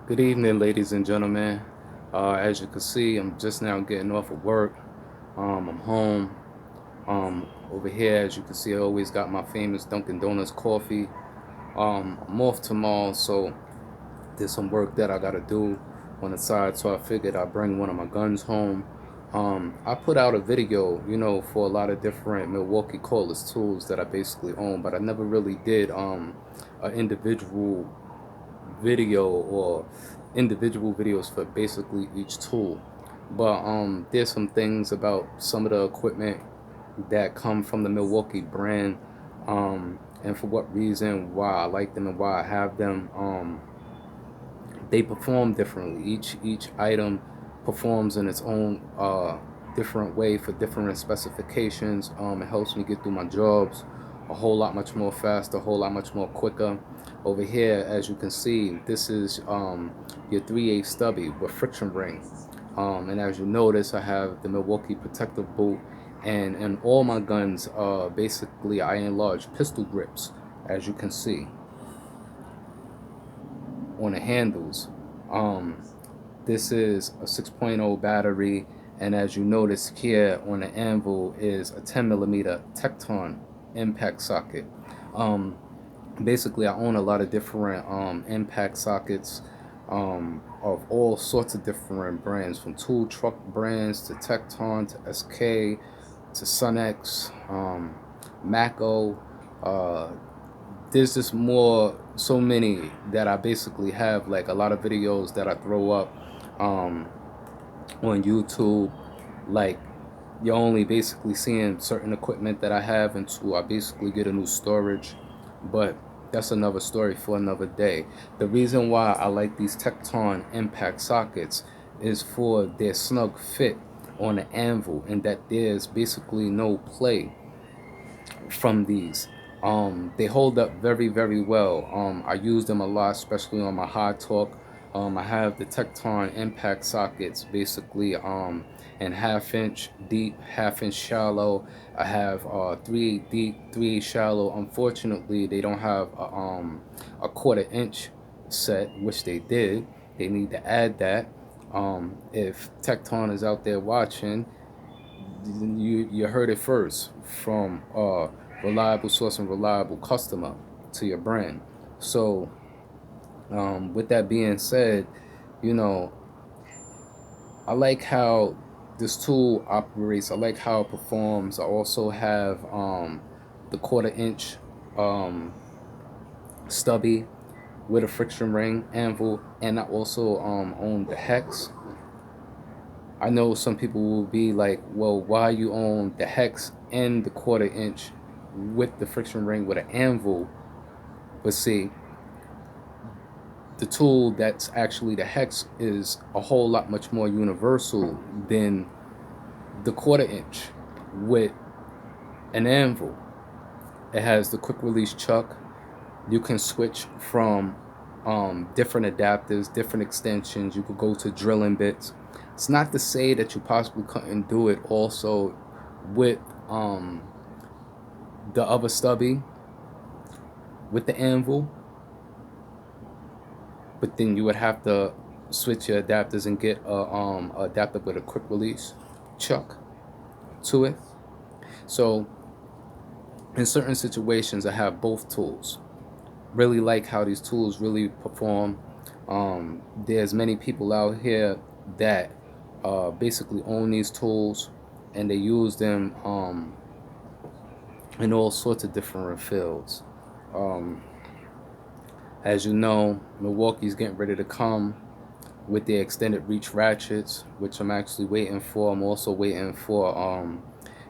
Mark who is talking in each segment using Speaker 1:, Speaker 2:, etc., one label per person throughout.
Speaker 1: Good evening, ladies and gentlemen. As you can see, I'm just now getting off of work. I'm home. Over here, as you can see, I always got my famous Dunkin' Donuts coffee. I'm off tomorrow, so there's some work that I gotta do on the side. So I figured I'd bring one of my guns home. I put out a video, for a lot of different Milwaukee tools that I basically own, but I never really did an individual video or individual videos for basically each tool. But there's some things about some of the equipment that come from the Milwaukee brand, and for what reason, why I like them and why I have them. They perform differently. Each item performs in its own different way for different specifications. It helps me get through my jobs a whole lot much more fast, a whole lot much more quicker. Over here, as you can see, this is your 3/8 stubby with friction ring. And as you notice, I have the Milwaukee protective bolt, and all my guns basically I enlarge pistol grips, as you can see on the handles. Um, this is a 6.0 battery, and as you notice here on the anvil is a 10mm Tekton impact socket. Um, Basically, I own a lot of different impact sockets of all sorts of different brands, from tool truck brands to Tekton to SK to Sunex, Mako. Uh, there's just so many that I basically have, like a lot of videos that I throw up on YouTube. Like, you're only basically seeing certain equipment that I have until I basically get a new storage. But that's another story for another day. The reason why I like these Tekton impact sockets is for their snug fit on the anvil, and that there's basically no play from these. They hold up very, very well. I use them a lot, especially on my high torque. I have the Tekton impact sockets basically in 1/2 inch deep, 1/2 inch shallow. I have 3/8 deep, 3/8 shallow. Unfortunately, they don't have a 1/4 inch set, which they did. They need to add that. If Tekton is out there watching, you heard it first from reliable source and reliable customer to your brand. So with that being said, you know I like how this tool operates. I like how it performs. I also have the 1/4 inch um, stubby with a friction ring anvil, and I also own the hex. I know some people will be like, well, why you own the hex and the 1/4 inch with the friction ring with an anvil? But see, the tool that's actually the hex is a whole lot much more universal than the 1/4 inch with an anvil. It has the quick release chuck. You can switch from different adapters, different extensions. You could go to drilling bits. It's not to say that you possibly couldn't do it also with the other stubby with the anvil, but then you would have to switch your adapters and get a adapter with a quick release chuck to it. So in certain situations, I have both tools. Really like how these tools really perform. There's many people out here that basically own these tools, and they use them in all sorts of different fields. Um, as you know, Milwaukee's getting ready to come with the extended reach ratchets, which I'm actually waiting for. I'm also waiting for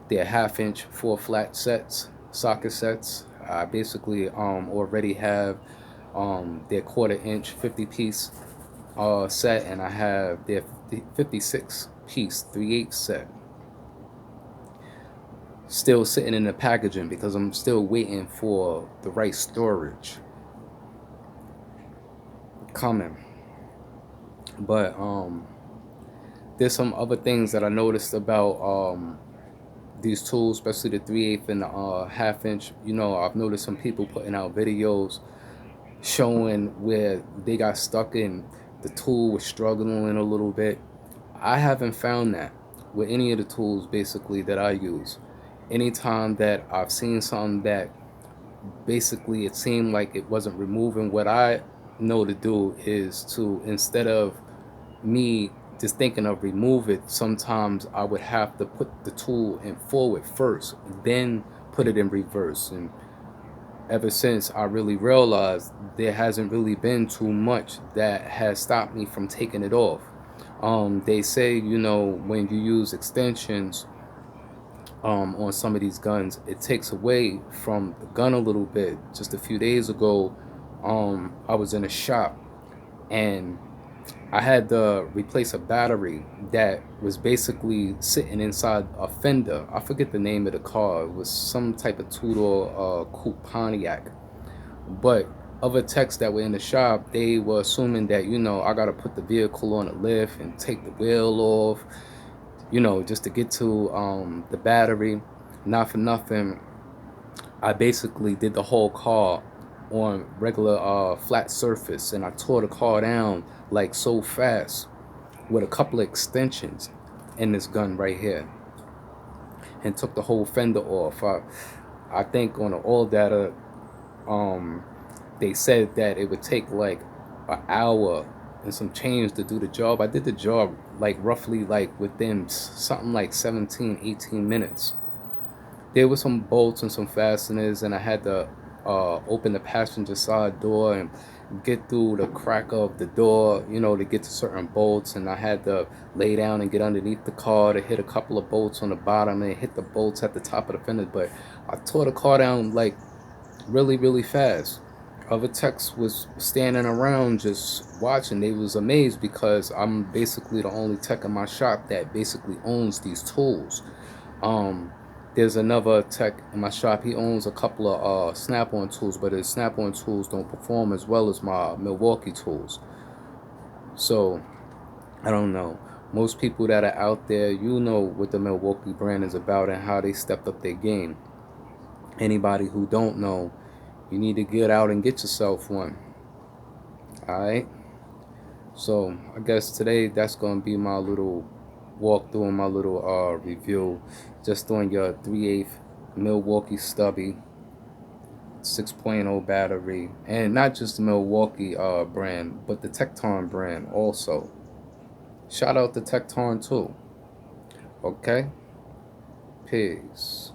Speaker 1: their 1/2 inch 4 flat sets, socket sets. I basically already have their 1/4 inch 50-piece set, and I have their 56-piece 3/8 set still sitting in the packaging because I'm still waiting for the right storage coming. But there's some other things that I noticed about these tools, especially the 3/8 and the 1/2 inch. I've noticed some people putting out videos showing where they got stuck in the tool was struggling a little bit. I haven't found that with any of the tools basically that I use. Anytime that I've seen something that basically it seemed like it wasn't removing, what I know to do is to, instead of me just thinking of remove it, sometimes I would have to put the tool in forward first, then put it in reverse. And ever since I really realized, there hasn't really been too much that has stopped me from taking it off. They say, you know, when you use extensions on some of these guns, it takes away from the gun a little bit. Just a few days ago, I was in a shop and I had to replace a battery that was basically sitting inside a fender. I forget the name of the car. It was some type of two-door coupe Pontiac. But other techs that were in the shop, they were assuming that, you know, I gotta put the vehicle on a lift and take the wheel off, you know, just to get to the battery. Not for nothing, I basically did the whole car on regular flat surface, and I tore the car down like so fast with a couple of extensions in this gun right here, and took the whole fender off. I think on the oil data, um, they said that it would take like an hour and some change to do the job. I did the job like roughly like within something like 17, 18 minutes. There were some bolts and some fasteners, and I had to open the passenger side door and get through the crack of the door, you know, to get to certain bolts. And I had to lay down and get underneath the car to hit a couple of bolts on the bottom and hit the bolts at the top of the fender. But I tore the car down like really, really fast. Other techs was standing around just watching. They was amazed because I'm basically the only tech in my shop that basically owns these tools. Um, there's another tech in my shop. He owns a couple of snap-on tools, but his snap-on tools don't perform as well as my Milwaukee tools. So I don't know. Most people that are out there, you know what the Milwaukee brand is about and how they stepped up their game. Anybody who don't know, you need to get out and get yourself one. Alright? So I guess today that's gonna be my little walkthrough and my little review. Just on your 3/8 Milwaukee Stubby 6.0 battery. And not just the Milwaukee brand, but the Tekton brand also. Shout out to Tekton too. Okay? Peace.